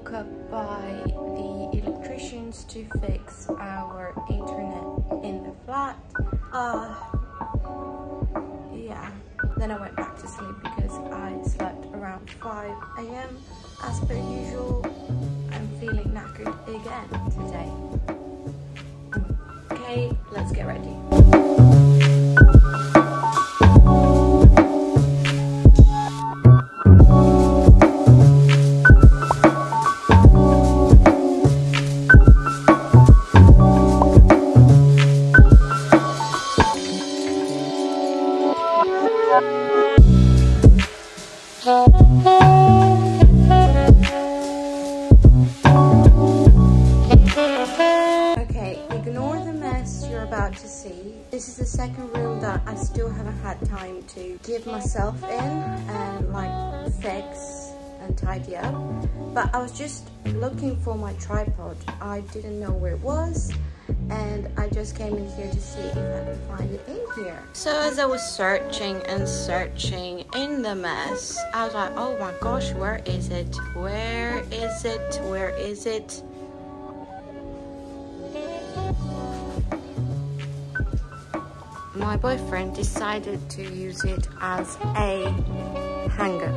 woke up by the electricians to fix our internet in the flat. Yeah, then I went back to sleep because I slept around 5 AM as per usual. I'm feeling knackered again today. Okay, let's get ready. To see. This is the second room that I still haven't had time to give myself in and like fix and tidy up, but I was just looking for my tripod. I didn't know where it was and I just came in here to see if I could find it in here. So as I was searching and searching in the mess, I was like, oh my gosh, where is it? Where is it? Where is it? My boyfriend decided to use it as a hanger.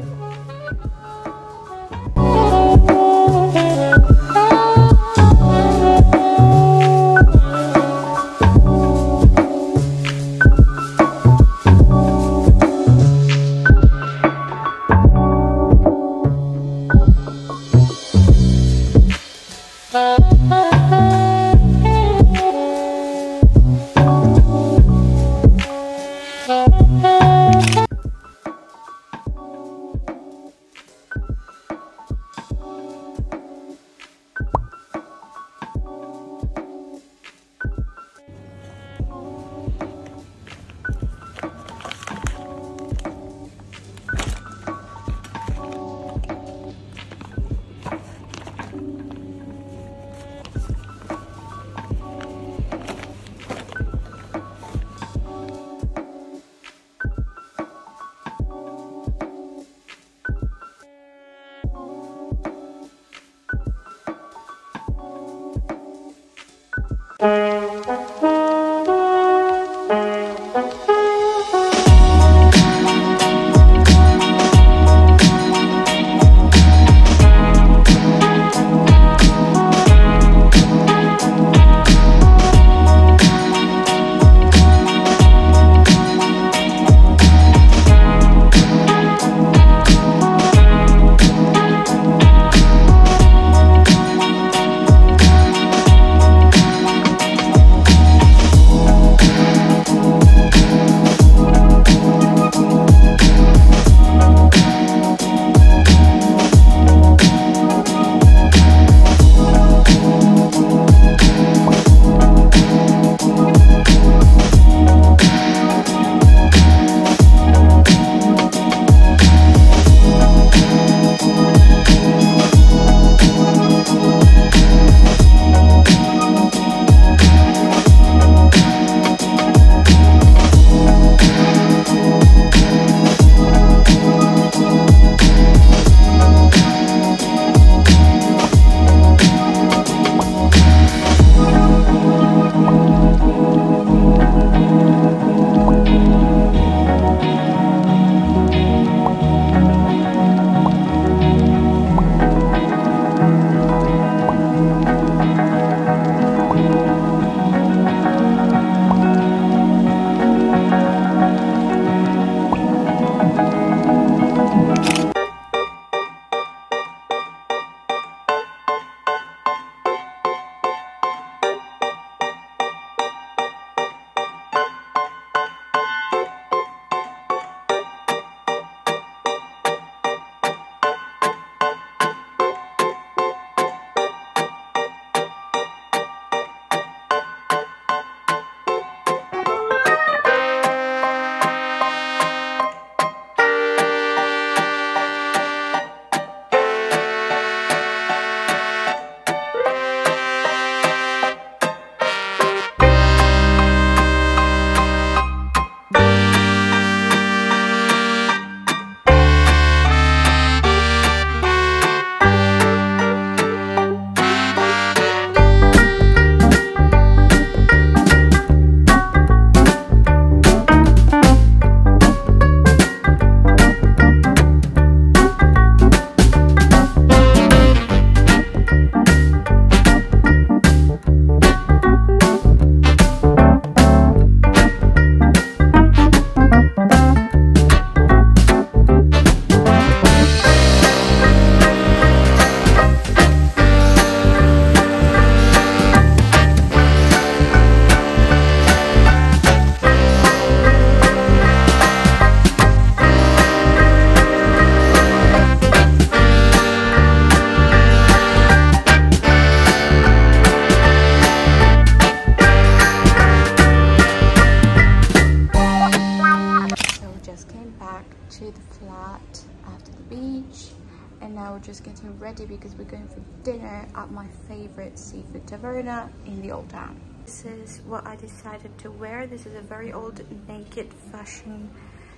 ready because we're going for dinner at my favorite seafood taverna in the old town. This is what I decided to wear. This is a very old naked fashion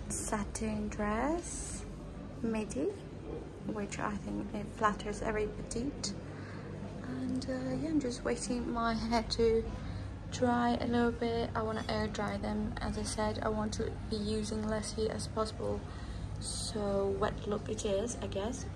satin dress, midi, which I think it flatters every petite. And yeah, I'm just waiting my hair to dry a little bit. I want to air dry them. As I said, I want to be using less heat as possible, so wet look it is, I guess.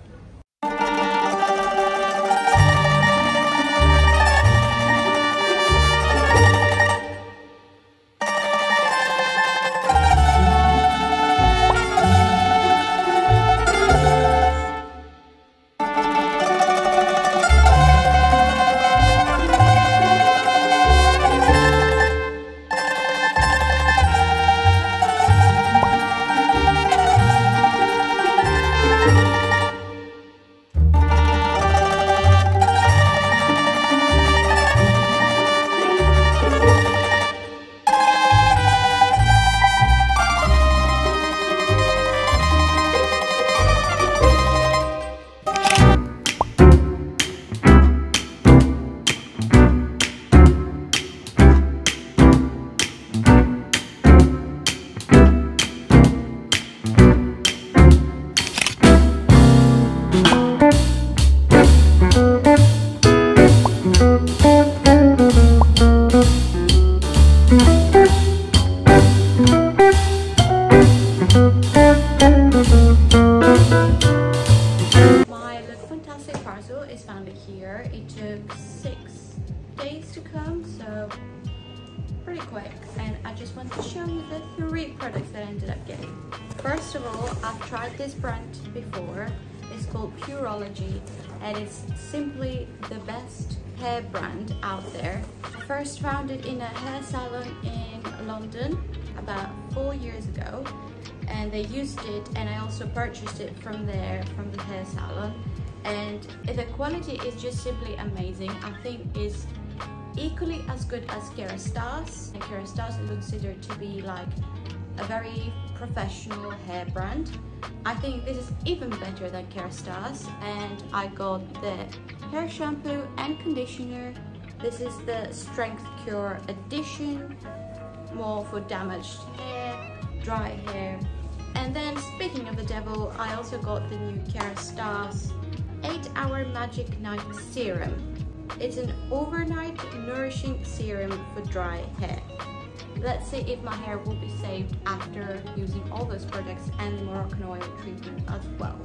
Parcel is found here. It took 6 days to come, so pretty quick, and I just want to show you the 3 products that I ended up getting. First of all, I've tried this brand before. It's called Purology, and it's simply the best hair brand out there. I first found it in a hair salon in London about 4 years ago, and they used it, and I also purchased it from there, from the hair salon. And the quality is just simply amazing. I think it's equally as good as Kerastase. And Kerastase is considered to be like a very professional hair brand. I think this is even better than Kerastase, and I got the hair shampoo and conditioner. This is the Strength Cure edition, more for damaged hair, dry hair. And then speaking of the devil, I also got the new Kerastase 8-Hour Magic Night Serum. It's an overnight nourishing serum for dry hair. Let's see if my hair will be saved after using all those products and the Moroccan oil treatment as well.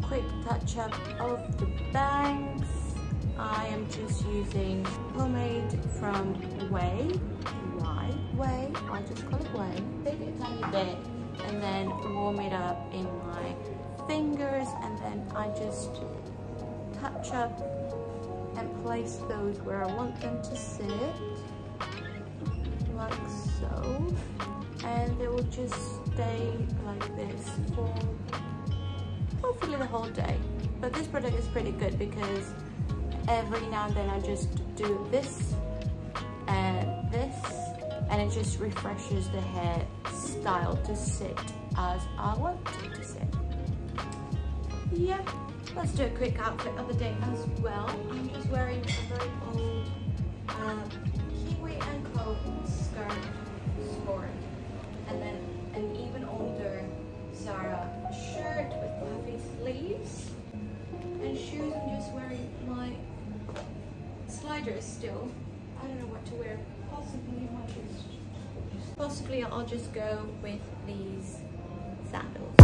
Quick touch up of the bangs. I am just using pomade from Way. I just call it Way. Take it a tiny bit and then warm it up in my fingers, and then I just touch up and place those where I want them to sit, like so, and they will just stay like this for hopefully the whole day. But this product is pretty good because every now and then I just do this and this, and it just refreshes the hair style to sit as I want it to sit. Yep. Let's do a quick outfit of the day as well. I'm just wearing a very old Kiwi & Co skirt, and then an even older Zara shirt with puffy sleeves and shoes. I'm just wearing my sliders still. I don't know what to wear. Possibly I'll just go with these sandals.